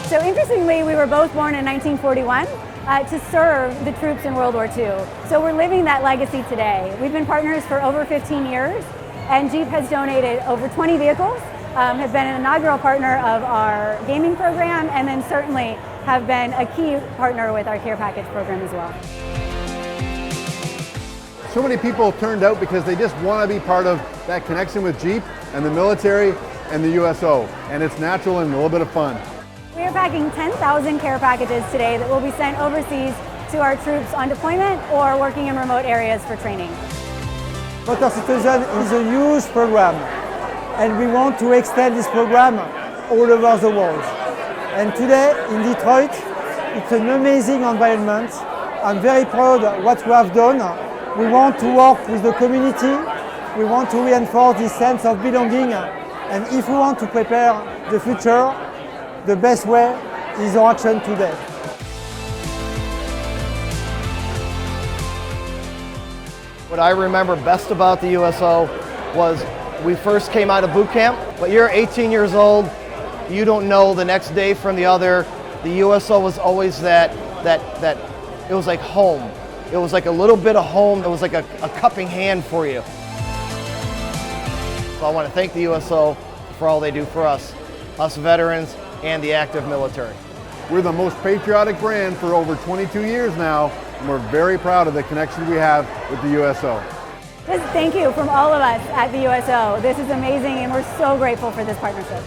So interestingly, we were both born in 1941 to serve the troops in World War II. So we're living that legacy today. We've been partners for over 15 years, and Jeep has donated over 20 vehicles, have been an inaugural partner of our gaming program, and then certainly have been a key partner with our care package program as well. So many people turned out because they just want to be part of that connection with Jeep and the military and the USO, and it's natural and a little bit of fun. We are packing 10,000 care packages today that will be sent overseas to our troops on deployment or working in remote areas for training. Motor Citizen is a huge program, and we want to extend this program all over the world. And today in Detroit, it's an amazing environment. I'm very proud of what we have done. We want to work with the community. We want to reinforce this sense of belonging. And if we want to prepare the future, the best way is our action today. What I remember best about the USO was we first came out of boot camp, but you're 18 years old, you don't know the next day from the other. The USO was always that it was like home. It was like a little bit of home. It was like a cupping hand for you. So I want to thank the USO for all they do for us veterans and the active military. We're the most patriotic brand for over 22 years now, and we're very proud of the connection we have with the USO. Just thank you from all of us at the USO. This is amazing, and we're so grateful for this partnership.